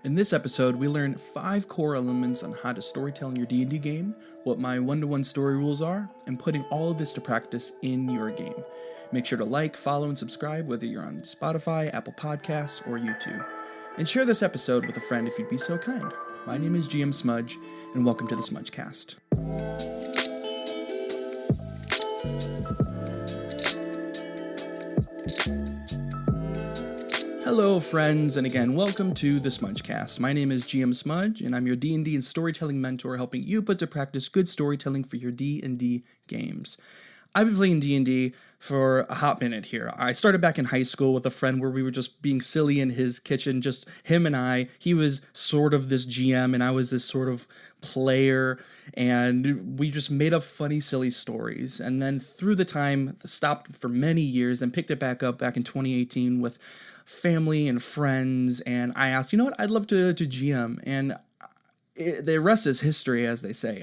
In this episode, we learn 5 core elements on how to storytell in your D&D game, what my one-to-one story rules are, and putting all of this to practice in your game. Make sure to like, follow, and subscribe whether you're on Spotify, Apple Podcasts, or YouTube. And share this episode with a friend if you'd be so kind. My name is GM Smudge, and welcome to the Smudgecast. Hello friends, and again, welcome to the Smudgecast. My name is GM Smudge, and I'm your D&D and storytelling mentor helping you put to practice good storytelling for your D&D games. I've been playing D&D for a hot minute here. I started back in high school with a friend where we were just being silly in his kitchen, just him and I. He was sort of this GM and I was this sort of player, and we just made up funny, silly stories. And then through the time, stopped for many years, then picked it back up back in 2018 with family and friends, and I asked, you know what, I'd love to GM, and the rest is history, as they say.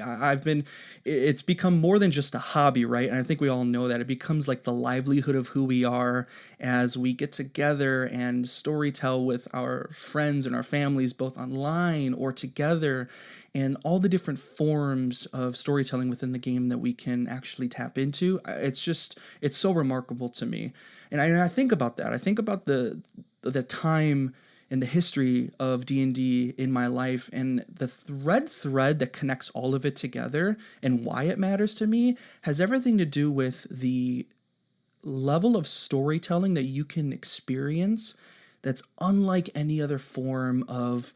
It's become more than just a hobby, right? And I think we all know that. It becomes like the livelihood of who we are as we get together and storytell with our friends and our families, both online or together, and all the different forms of storytelling within the game that we can actually tap into. It's so remarkable to me. And I think about that. I think about the time and the history of D&D in my life, and the thread that connects all of it together and why it matters to me has everything to do with the level of storytelling that you can experience that's unlike any other form of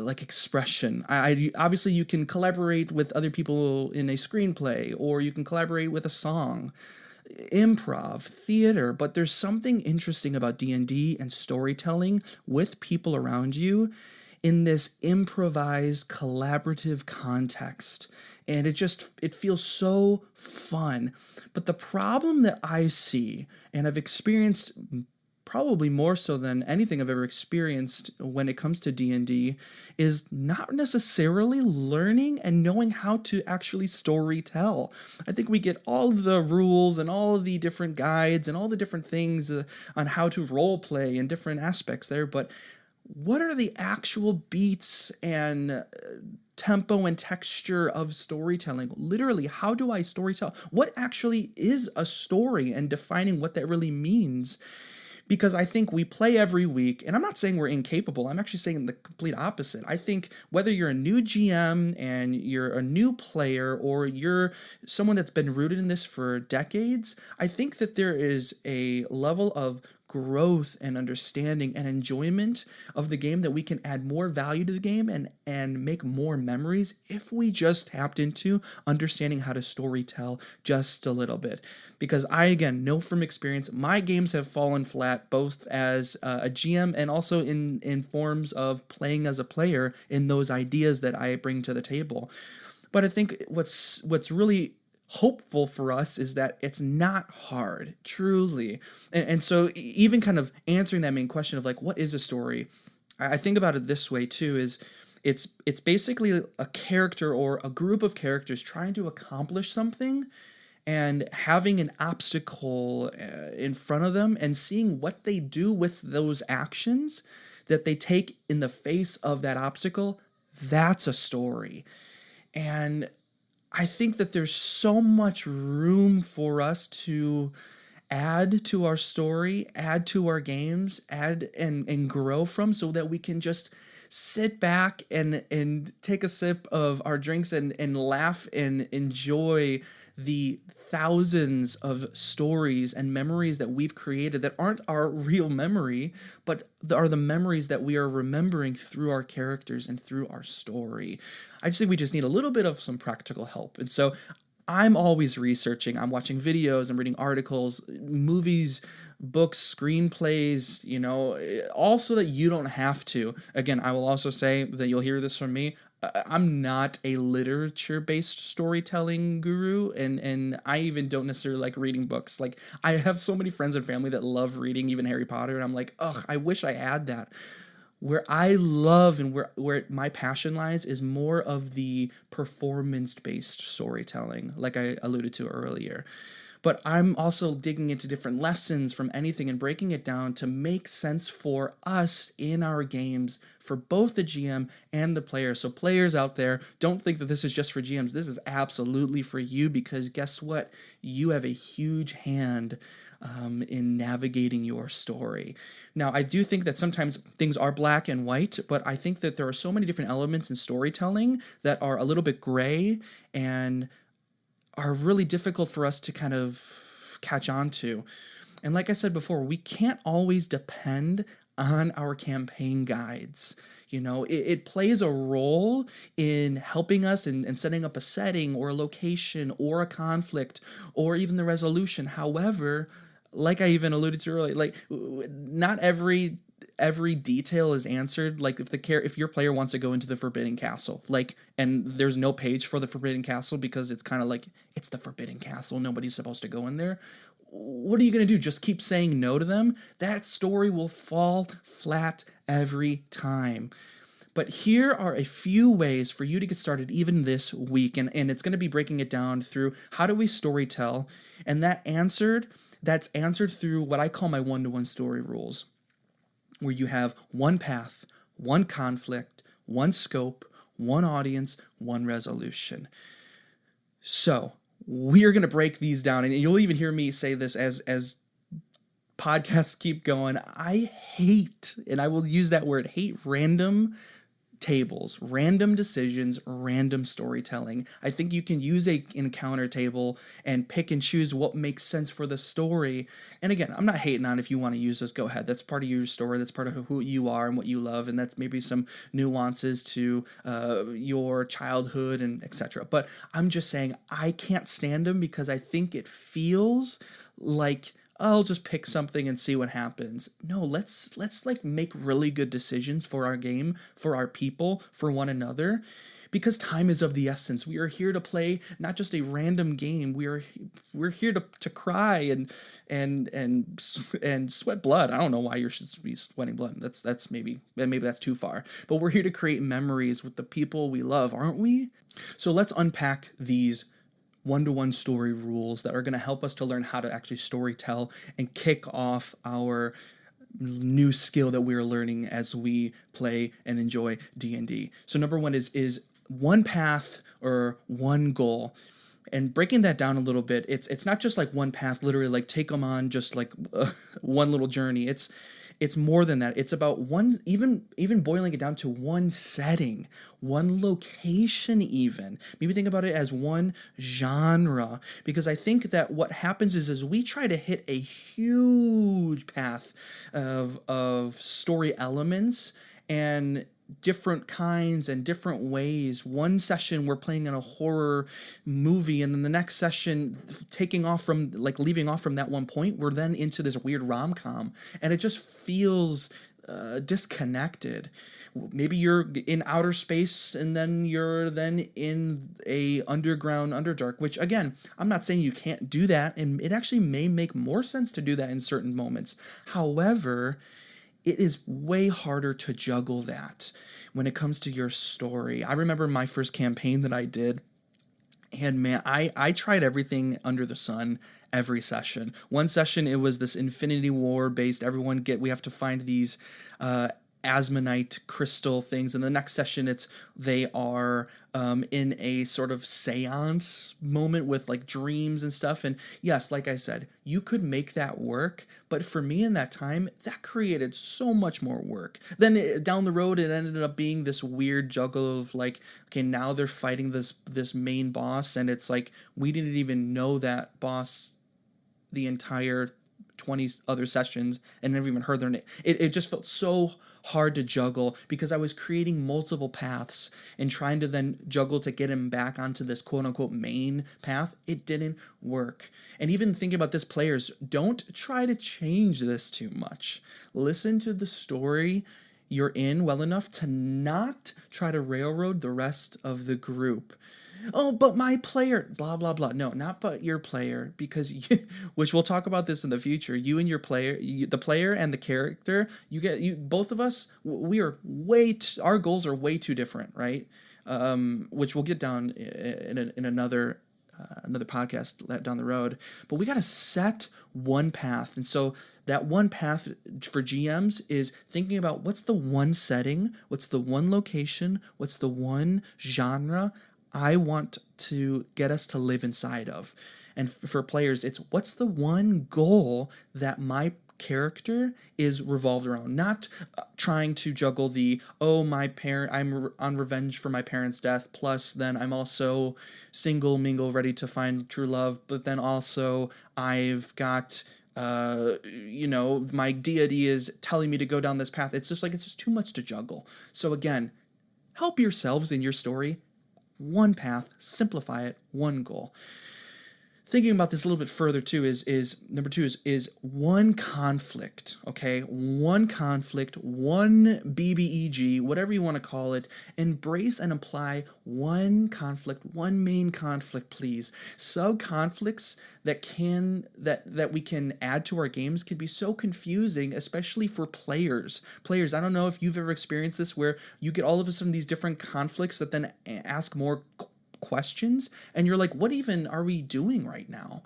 expression. Obviously you can collaborate with other people in a screenplay, or you can collaborate with a song, improv, theater, but there's something interesting about D&D and storytelling with people around you in this improvised collaborative context, and it feels so fun. But the problem that I see and I've experienced probably more so than anything I've ever experienced when it comes to D&D, is not necessarily learning and knowing how to actually story tell. I think we get all the rules and all of the different guides and all the different things on how to role play and different aspects there, but what are the actual beats and tempo and texture of storytelling? Literally, how do I storytell? What actually is a story, and defining what that really means? Because I think we play every week, and I'm not saying we're incapable. I'm actually saying the complete opposite. I think whether you're a new GM and you're a new player, or you're someone that's been rooted in this for decades, I think that there is a level of growth and understanding and enjoyment of the game that we can add more value to the game and make more memories if we just tapped into understanding how to story tell just a little bit. Because I, again, know from experience, my games have fallen flat both as a GM and also in forms of playing as a player in those ideas that I bring to the table. But I think what's really hopeful for us is that it's not hard, truly. And so even kind of answering that main question of like, what is a story? I think about it this way too, is it's basically a character or a group of characters trying to accomplish something and having an obstacle in front of them, and seeing what they do with those actions that they take in the face of that obstacle. That's a story. And I think that there's so much room for us to add to our story, add to our games, add and grow from, so that we can just sit back and take a sip of our drinks and laugh and enjoy the thousands of stories and memories that we've created that aren't our real memory, but are the memories that we are remembering through our characters and through our story. I just think we just need a little bit of some practical help. And so I'm always researching. I'm watching videos, I'm reading articles, movies, books, screenplays, all so that you don't have to. Again, I will also say that you'll hear this from me. I'm not a literature-based storytelling guru, and I even don't necessarily like reading books. Like, I have so many friends and family that love reading, even Harry Potter, and I'm like, ugh, I wish I had that. Where I love and where my passion lies is more of the performance-based storytelling, like I alluded to earlier. but I'm also digging into different lessons from anything and breaking it down to make sense for us in our games for both the GM and the player. So players out there, don't think that this is just for GMs. This is absolutely for you, because guess what? You have a huge hand in navigating your story. Now, I do think that sometimes things are black and white, but I think that there are so many different elements in storytelling that are a little bit gray and are really difficult for us to kind of catch on to. And like I said before, we can't always depend on our campaign guides. It plays a role in helping us and setting up a setting or a location or a conflict or even the resolution. However, like I even alluded to earlier, like not every detail is answered. Like if your player wants to go into the Forbidden Castle, and there's no page for the Forbidden Castle because it's kind of like it's the Forbidden Castle, nobody's supposed to go in there. What are you going to do? Just keep saying no to them? That story will fall flat every time. But here are a few ways for you to get started even this week, and it's going to be breaking it down through how do we storytell, and that's answered through what I call my one-to-one story rules, where you have one path, one conflict, one scope, one audience, one resolution. So we are going to break these down, and you'll even hear me say this as podcasts keep going. I hate, and I will use that word, hate random tables, random decisions, random storytelling. I think you can use an encounter table and pick and choose what makes sense for the story. And again, I'm not hating on if you want to use this, go ahead. That's part of your story. That's part of who you are and what you love. And that's maybe some nuances to your childhood and etc. But I'm just saying I can't stand them because I think it feels like I'll just pick something and see what happens. No, let's make really good decisions for our game, for our people, for one another, because time is of the essence. We are here to play not just a random game. We're here to cry and sweat blood. I don't know why you should be sweating blood. That's maybe that's too far. But we're here to create memories with the people we love, aren't we? So let's unpack these one-to-one story rules that are going to help us to learn how to actually story tell and kick off our new skill that we're learning as we play and enjoy D&D. So number one is one path or one goal. And breaking that down a little bit, it's not just like one path, literally like take them on just like one little journey. It's more than that. It's about one, even boiling it down to one setting, one location even. Maybe think about it as one genre, because I think that what happens is we try to hit a huge path of story elements and different kinds and different ways. One session we're playing in a horror movie, and then the next session leaving off from that one point, we're then into this weird rom-com, and it just feels disconnected. Maybe you're in outer space and then you're then in a underground Underdark, which again, I'm not saying you can't do that, and it actually may make more sense to do that in certain moments. However, it is way harder to juggle that when it comes to your story. I remember my first campaign that I did, and man, I tried everything under the sun every session. One session, it was this Infinity War based, we have to find these Asmonite crystal things, and the next session they are in a sort of seance moment with like dreams and stuff. And yes, like I said, you could make that work, but for me in that time, that created so much more work. Then down the road, it ended up being this weird juggle of like, okay, now they're fighting this main boss, and it's like we didn't even know that boss the entire 20 other sessions and never even heard their name. It just felt so hard to juggle because I was creating multiple paths and trying to then juggle to get him back onto this quote-unquote main path. It didn't work. And even thinking about this, players, don't try to change this too much. Listen to the story you're in well enough to not try to railroad the rest of the group. Oh, but my player, blah, blah, blah. No, not but your player, because which we'll talk about this in the future. You and your player, the player and the character, both of us, we are our goals are way too different, right? Which we'll get down in another another podcast down the road. But we got to set one path. And so that one path for GMs is thinking about what's the one setting, what's the one location, what's the one genre I want to get us to live inside of. And for players, it's what's the one goal that my character is revolved around, not trying to juggle I'm on revenge for my parents' death, plus then I'm also single, mingle, ready to find true love, but then also I've got my deity is telling me to go down this path. It's just too much to juggle. So again, help yourselves in your story. One path, simplify it, one goal. Thinking about this a little bit further too is number 2 is one conflict, okay? One conflict, one BBEG, whatever you want to call it. Embrace and apply one conflict, one main conflict, please. Sub-conflicts that we can add to our games can be so confusing, especially for players. I don't know if you've ever experienced this where you get all of a sudden these different conflicts that then ask more questions, and you're like, what even are we doing right now?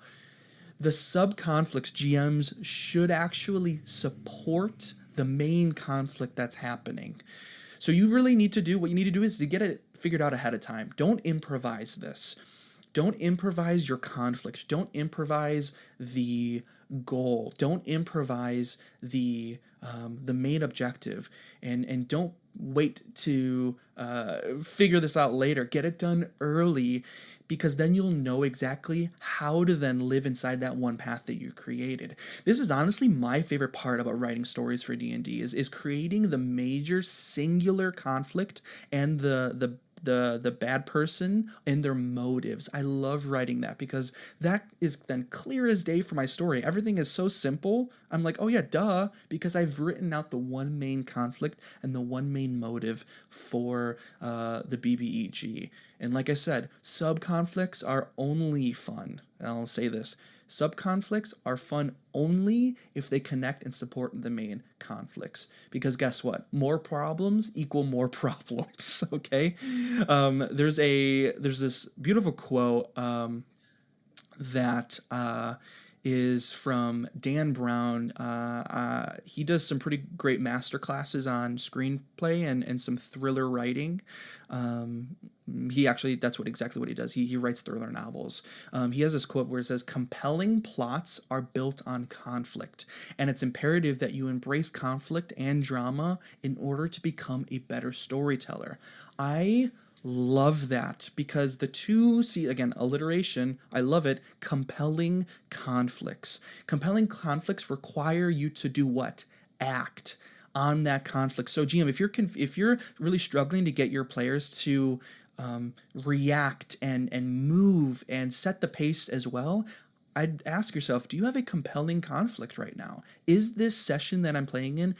The sub-conflicts, GMs should actually support the main conflict that's happening. So you really need to do, what you need to do is to get it figured out ahead of time. Don't improvise this. Don't improvise your conflict. Don't improvise the goal. Don't improvise the main objective, and don't wait to figure this out later. Get it done early, because then you'll know exactly how to then live inside that one path that you created. This is honestly my favorite part about writing stories for D&D is creating the major singular conflict and the bad person and their motives. I love writing that because that is then clear as day for my story. Everything is so simple. I'm like, oh yeah, duh, because I've written out the one main conflict and the one main motive for the BBEG. And like I said, sub-conflicts are only fun. And I'll say this. Sub-conflicts are fun only if they connect and support the main conflicts. Because guess what? More problems equal more problems, okay? There's this beautiful quote that is from Dan Brown. He does some pretty great master classes on screenplay and some thriller writing. That's exactly what he does. He writes thriller novels. He has this quote where it says, compelling plots are built on conflict, and it's imperative that you embrace conflict and drama in order to become a better storyteller. I love that, because the two, see, again, alliteration, I love it, compelling conflicts. Compelling conflicts require you to do what? Act on that conflict. So GM, if you're really struggling to get your players to react and move and set the pace as well, I'd ask yourself, do you have a compelling conflict right now? Is this session that I'm playing in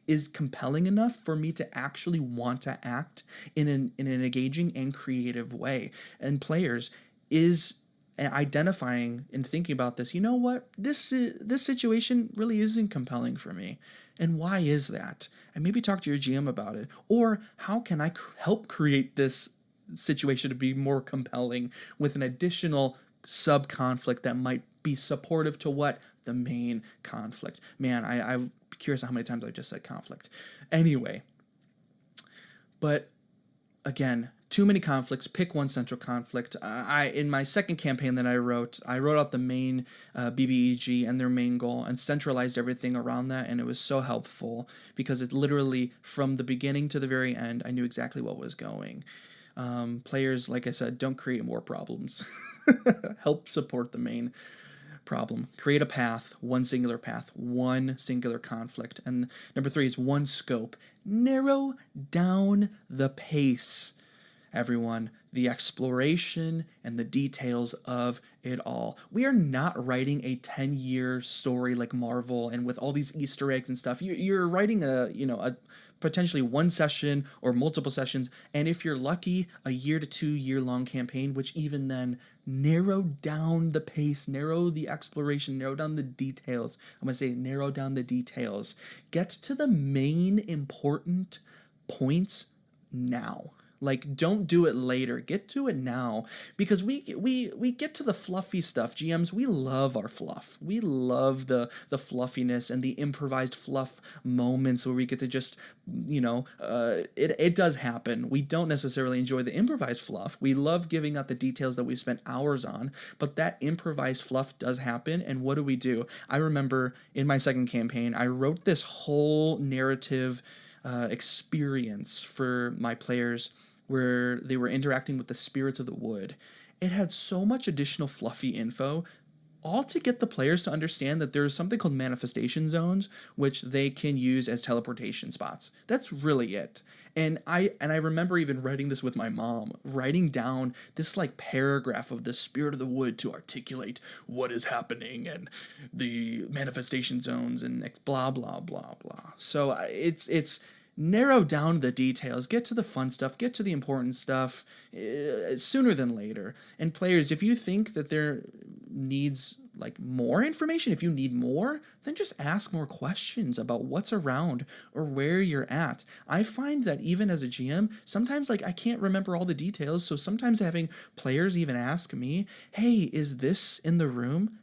is compelling enough for me to actually want to act in an engaging and creative way? And players, is identifying and thinking about this, you know what, this situation really isn't compelling for me. And why is that? And maybe talk to your GM about it. Or how can I help create this situation to be more compelling with an additional sub-conflict that might be supportive to what? The main conflict. Man, I'm curious how many times I just said conflict. Anyway, but again, too many conflicts. Pick one central conflict. In my second campaign that I wrote out the main BBEG and their main goal and centralized everything around that, and it was so helpful because it literally, from the beginning to the very end, I knew exactly what was going. Players, like I said, don't create more problems. Help support the main problem. Create a path, one singular conflict. And number 3 is one scope. Narrow down the pace, everyone. The exploration and the details of it all. We are not writing a 10-year story like Marvel and with all these Easter eggs and stuff. You're writing a potentially one session or multiple sessions, and if you're lucky, a 1 to 2 year long campaign, which even then narrow down the pace, narrow the exploration, narrow down the details. I'm going to say narrow down the details. Get to the main important points now. Like, don't do it later. Get to it now, because we get to the fluffy stuff. GMs, we love our fluff. We love the fluffiness and the improvised fluff moments where we get to just, it does happen. We don't necessarily enjoy the improvised fluff. We love giving out the details that we spent hours on, but that improvised fluff does happen. And what do? I remember in my second campaign, I wrote this whole narrative experience for my players where they were interacting with the spirits of the wood. It had so much additional fluffy info, all to get the players to understand that there's something called manifestation zones, which they can use as teleportation spots. That's really it. And I remember even writing this with my mom, writing down this like paragraph of the spirit of the wood to articulate what is happening and the manifestation zones and blah blah blah blah. So it's narrow down the details, get to the fun stuff, get to the important stuff sooner than later. And players, if you think that there needs like more information, if you need more, then just ask more questions about what's around or where you're at. I find that even as a GM, sometimes like I can't remember all the details, so sometimes having players even ask me, hey, is this in the room?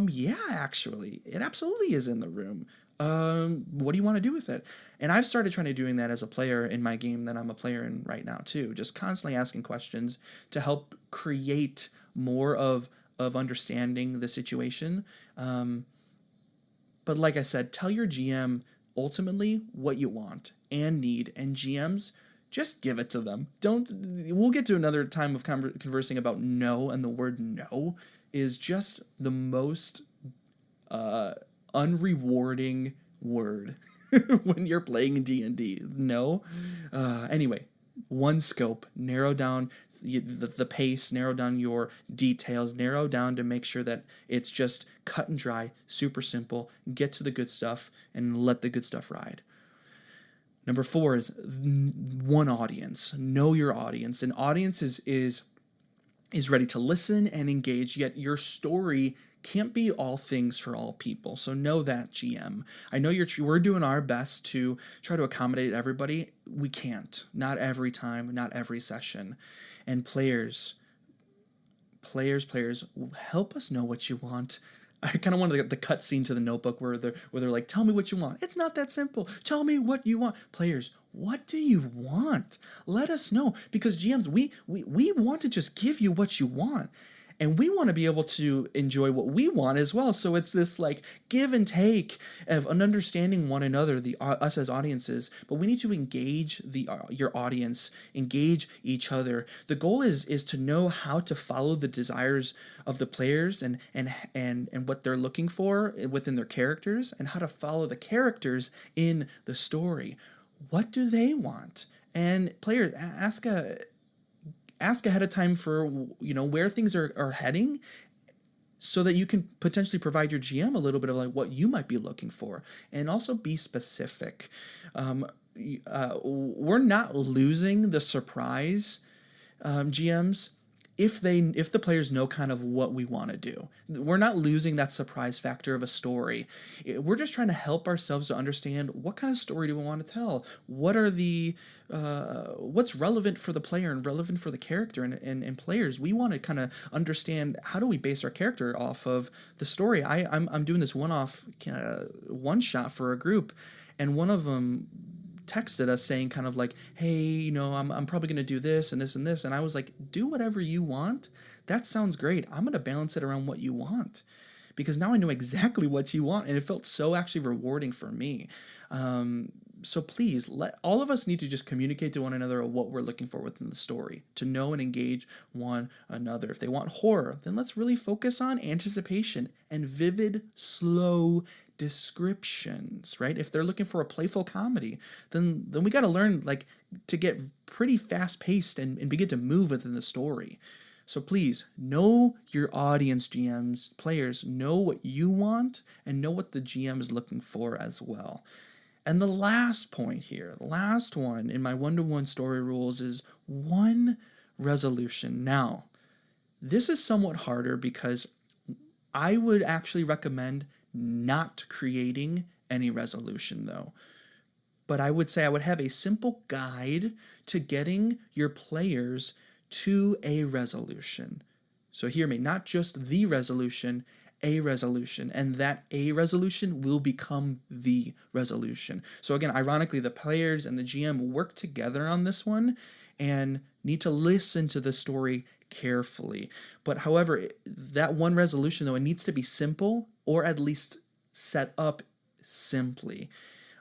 Yeah, actually, it absolutely is in the room. What do you want to do with it? And I've started trying to doing that as a player in my game that I'm a player in right now too, just constantly asking questions to help create more of understanding the situation. But like I said, tell your GM ultimately what you want and need, and GMs, just give it to them. We'll get to another time of conversing about no, and the word no is just the most unrewarding word when you're playing D&D. No. Anyway, one scope, narrow down the pace, narrow down your details, narrow down to make sure that it's just cut and dry, super simple, get to the good stuff, and let the good stuff ride. Number 4 is one audience. Know your audience. An audience is ready to listen and engage, yet your story can't be all things for all people. So know that, GM. I know we're doing our best to try to accommodate everybody. We can't. Not every time, not every session. And players, help us know what you want. I kind of wanted the cutscene to The Notebook where they're like, tell me what you want. It's not that simple. Tell me what you want. Players, what do you want? Let us know, because GMs, we want to just give you what you want. And we want to be able to enjoy what we want as well. So it's this like give and take of an understanding one another, us as audiences. But we need to engage your audience, engage each other. The goal is to know how to follow the desires of the players and what they're looking for within their characters, and how to follow the characters in the story. What do they want? And players, ask ahead of time for where things are heading, so that you can potentially provide your GM a little bit of like what you might be looking for, and also be specific. We're not losing the surprise, GMs, if the players know kind of what we want to do. We're not losing that surprise factor of a story. We're just trying to help ourselves to understand what kind of story do we want to tell. What are what's relevant for the player and relevant for the character and players. We want to kind of understand, how do we base our character off of the story. I'm doing this one-off one shot for a group, and one of them texted us saying kind of like, hey, I'm probably going to do this and this and this. And I was like, do whatever you want. That sounds great. I'm going to balance it around what you want, because now I know exactly what you want. And it felt so actually rewarding for me. So please, all of us need to just communicate to one another what we're looking for within the story, to know and engage one another. If they want horror, then let's really focus on anticipation and vivid, slow descriptions, right? If they're looking for a playful comedy, then we got to learn like to get pretty fast paced and begin to move within the story. So please know your audience, GMs, players, know what you want and know what the GM is looking for as well. And the last point here, the last one in my 1-to-1 story rules, is one resolution. Now, this is somewhat harder because I would actually recommend not creating any resolution, though. but I would say I would have a simple guide to getting your players to a resolution. So hear me, not just the resolution, a resolution, and that a resolution will become the resolution. So again, ironically, the players and the GM work together on this one and need to listen to the story carefully. But however, that one resolution, though, it needs to be simple or at least set up simply.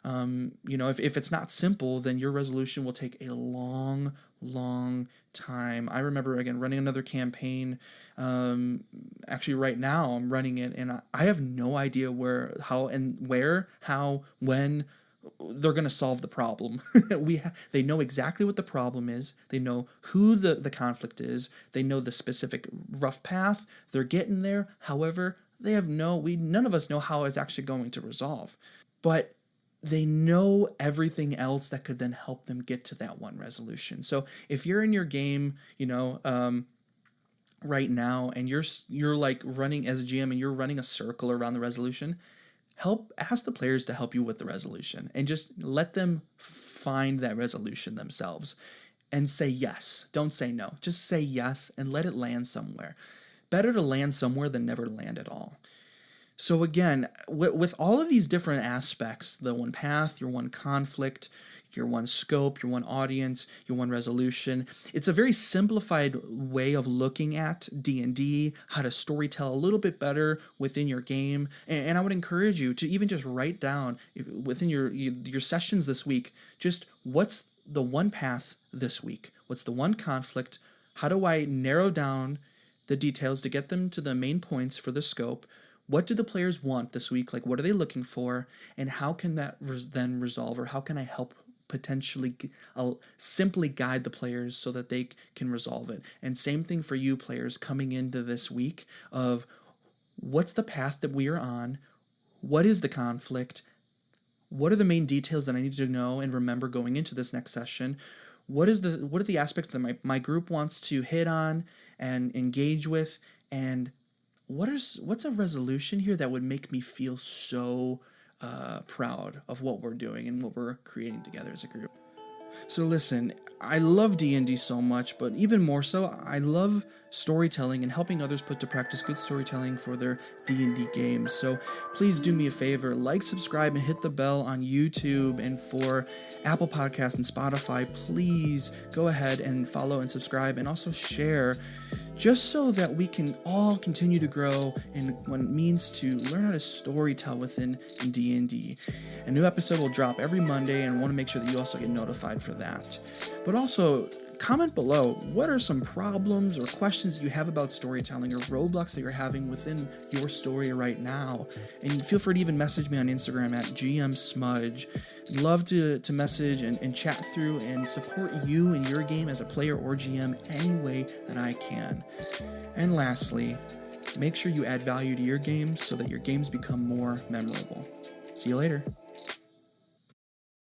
If it's not simple, then your resolution will take a long, long time. I remember, again, running another campaign. Actually, right now I'm running it, and I have no idea when they're going to solve the problem. They know exactly what the problem is. They know who the conflict is. They know the specific rough path. They're getting there. However, none of us know how it's actually going to resolve. But they know everything else that could then help them get to that one resolution. So if you're in your game, right now, and you're like running as a GM and you're running a circle around the resolution, ask the players to help you with the resolution and just let them find that resolution themselves and say yes. Don't say no. Just say yes and let it land somewhere. Better to land somewhere than never land at all. So again, with all of these different aspects, the one path, your one conflict, your one scope, your one audience, your one resolution, it's a very simplified way of looking at D&D, how to storytell a little bit better within your game. And I would encourage you to even just write down within your sessions this week, just what's the one path this week? What's the one conflict? How do I narrow down the details to get them to the main points for the scope? What do the players want this week? Like, what are they looking for? And how can that then resolve, or how can I help potentially simply guide the players so that they can resolve it? And same thing for you players coming into this week of what's the path that we are on? What is the conflict? What are the main details that I need to know and remember going into this next session? What are the aspects that my group wants to hit on and engage with? And what's a resolution here that would make me feel so proud of what we're doing and what we're creating together as a group? So listen, I love D&D so much, but even more so, I love storytelling and helping others put to practice good storytelling for their D&D games. So please do me a favor, like, subscribe, and hit the bell on YouTube. And for Apple Podcasts and Spotify, please go ahead and follow and subscribe, and also share, just so that we can all continue to grow in what it means to learn how to storytell within D&D. A new episode will drop every Monday, and I want to make sure that you also get notified for that. But also, comment below, what are some problems or questions you have about storytelling or roadblocks that you're having within your story right now? And feel free to even message me on Instagram at GMSmudge. I'd love to message and chat through and support you in your game as a player or GM any way that I can. And lastly, make sure you add value to your games so that your games become more memorable. See you later.